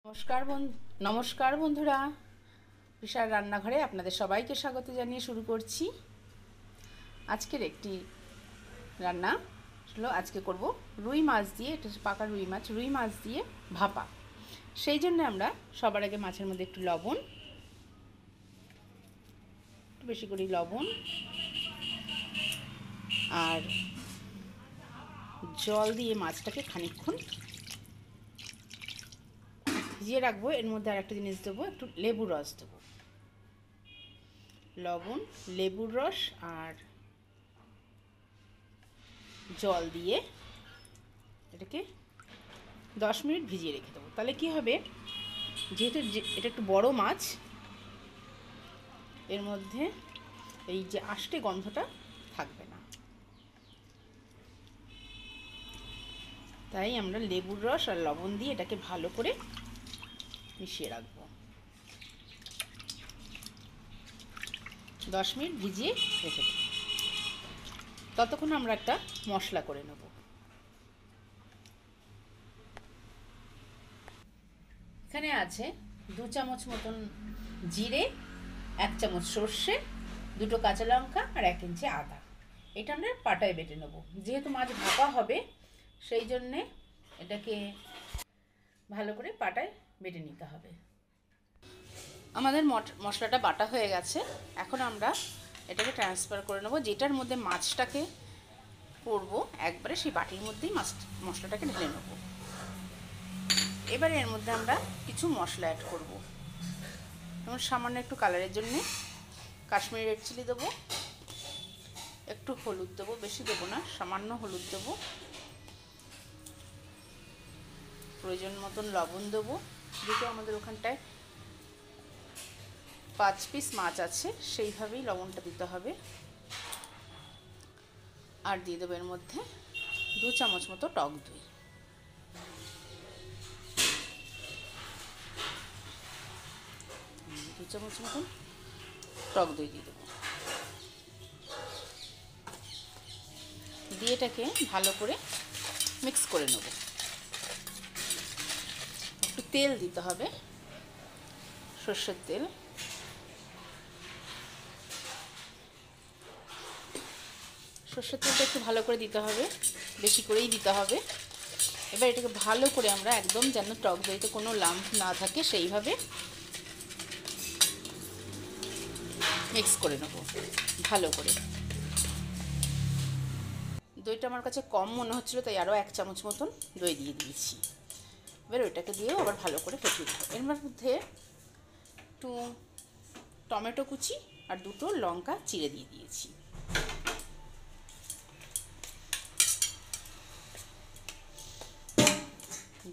নমস্কার বন্ধুরা, বিশাল রান্নাঘরে আপনাদের সবাইকে স্বাগত জানিয়ে শুরু করছি আজকের একটি রান্না। আজকে করব রুই মাছ দিয়ে, এটা পাকা রুই মাছ দিয়ে ভাপা। সেই জন্য আমরা সবার আগে মাছের মধ্যে একটু লবণ, একটু বেশি করে লবণ আর জল দিয়ে মাছটাকে খানিকক্ষণ ভিজিয়ে রাখবো। এর মধ্যে আর একটা জিনিস দেবো, একটু লেবুর রস দেবো। লবণ, লেবুর রস আর জল দিয়ে এটাকে 10 মিনিট ভিজিয়ে রেখে দেবো। তাহলে কি হবে, যেহেতু এটা একটু বড় মাছ, এর মধ্যে এই যে আষ্টে গন্ধটা থাকবে না। তাই আমরা লেবুর রস আর লবণ দিয়ে এটাকে ভালো করে মিশিয়ে রাখবো। 10 মিনিট ভিজিয়ে রেখে দেবো। ততক্ষণ আমরা একটা মশলা করে নেব। এখানে আছে 2 চামচ মতন জিরে, 1 চামচ সর্ষে, 2টো কাঁচা লঙ্কা আর 1 ইঞ্চি আদা। এটা আমরা পাটায় বেটে নেব। যেহেতু মাছ ভাপা হবে সেই জন্যে এটাকে ভালো করে পাটায় বেটে নিতে হবে। আমাদের মশলাটা বাটা হয়ে গেছে। এখন আমরা এটাকে ট্রান্সফার করে নেব। যেটার মধ্যে মাছটাকে করব একবারে সেই বাটির মধ্যেই মশলাটাকে ঢেলে নেব। এবারে এর মধ্যে আমরা কিছু মশলা অ্যাড করব। যেমন সামান্য একটু কালারের জন্য কাশ্মীরি রেড চিলি দেবো, একটু হলুদ দেবো, বেশি দেবো না, সামান্য হলুদ দেবো, প্রয়োজন মতন লবণ দেবো। যেহেতু আমাদের ওখানটায় 5 পিস মাছ আছে সেইভাবেই লবণটা দিতে হবে। আর দিয়ে দেবো এর মধ্যে 2 চামচ মতো টক দই। দু চামচ মতন টক দই দিয়ে দেবো। দিয়ে এটাকে ভালো করে মিক্স করে নেব। একটু তেল দিতে হবে, সর্ষের তেল। সর্ষের তেলটা একটু ভালো করে দিতে হবে, বেশি করেই দিতে হবে। এবার এটাকে ভালো করে আমরা একদম যেন টক দইতে কোনো লাম্প না থাকে সেইভাবে মিক্স করে নেব ভালো করে। দইটা আমার কাছে কম মনে হচ্ছিলো, তাই আরও 1 চামচ মতন দই দিয়ে দিয়েছি। এবার ওইটাকে দিয়েও আবার ভালো করে ফেটিয়ে দেবো। এর মধ্যে একটু টমেটো কুচি আর 2টো লঙ্কা চিড়ে দিয়ে দিয়েছি।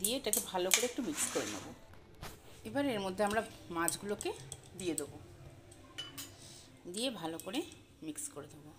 দিয়ে এটাকে ভালো করে একটু মিক্স করে নেব। এবার এর মধ্যে আমরা মাছগুলোকে দিয়ে দেবো, দিয়ে ভালো করে মিক্স করে দেবো।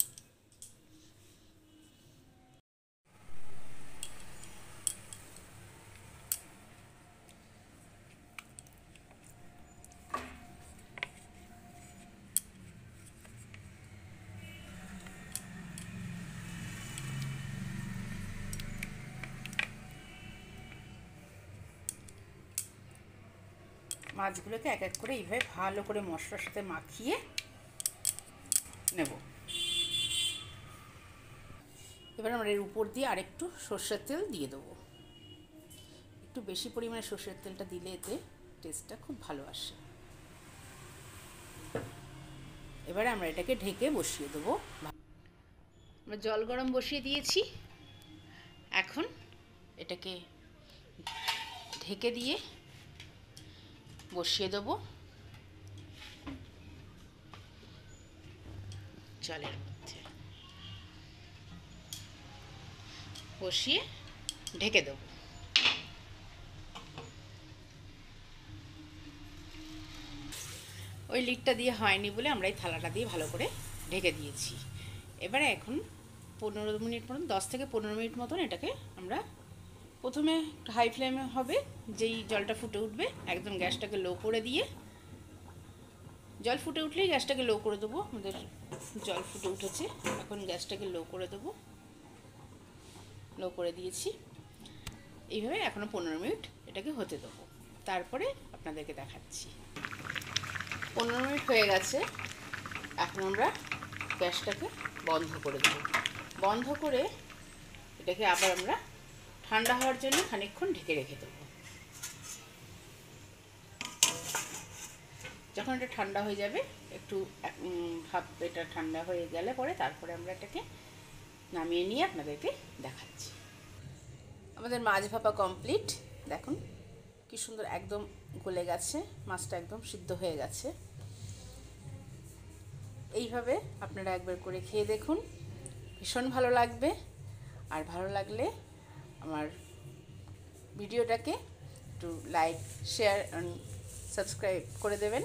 মাছগুলোকে এক এক করে এইভাবে ভালো করে মশলার সাথে মাখিয়ে নেব। এবার আমরা এর উপর দিয়ে আরেকটু সর্ষের তেল দিয়ে দেবো। একটু বেশি পরিমাণে সর্ষের তেলটা দিলে এতে টেস্টটা খুব ভালো আসে। এবারে আমরা এটাকে ঢেকে বসিয়ে দেবো। আমরা জল গরম বসিয়ে দিয়েছি। এখন এটাকে ঢেকে দিয়ে বসিয়ে দেবো জলের মধ্যে। বসিয়ে ঢেকে দেবো। ওই লিডটা দিয়ে হয়নি বলে আমরা এই থালাটা দিয়ে ভালো করে ঢেকে দিয়েছি। এবারে এখন 15 মিনিট মতন, 10 থেকে 15 মিনিট মতন এটাকে আমরা প্রথমে হাই ফ্লেমে হবে। যেই জলটা ফুটে উঠবে একদম গ্যাসটাকে লো করে দিয়ে, জল ফুটে উঠলেই গ্যাসটাকে লো করে দেবো। আমাদের জল ফুটে উঠেছে, এখন গ্যাসটাকে লো করে দেবো। লো করে দিয়েছি। এইভাবে এখনও 15 মিনিট এটাকে হতে দেবো। তারপরে আপনাদেরকে দেখাচ্ছি। 15 মিনিট হয়ে গেছে। এখন আমরা গ্যাসটাকে বন্ধ করে দেব। বন্ধ করে এটাকে আবার আমরা ঠান্ডা হওয়ার জন্য খানিকক্ষণ ঢেকে রেখে দেবো। যখন এটা ঠান্ডা হয়ে যাবে, একটু ভাপ এটা ঠান্ডা হয়ে গেলে পরে তারপরে আমরা এটাকে নামিয়ে নিয়ে আপনাদেরকে দেখাচ্ছি। আমাদের মাছ ভাপা কমপ্লিট। দেখুন কি সুন্দর একদম গলে গেছে, মাছটা একদম সিদ্ধ হয়ে গেছে। এইভাবে আপনারা একবার করে খেয়ে দেখুন, ভীষণ ভালো লাগবে। আর ভালো লাগলে আমার ভিডিওটাকে একটু লাইক, শেয়ার, সাবস্ক্রাইব করে দেবেন।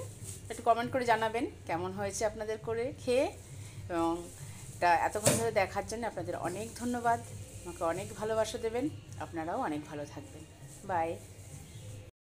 একটু কমেন্ট করে জানাবেন কেমন হয়েছে আপনাদের করে খেয়ে। এবং এটা এতক্ষণ ধরে দেখার জন্য আপনাদের অনেক ধন্যবাদ। আমাকে অনেক ভালোবাসা দেবেন। আপনারাও অনেক ভালো থাকবেন। বাই।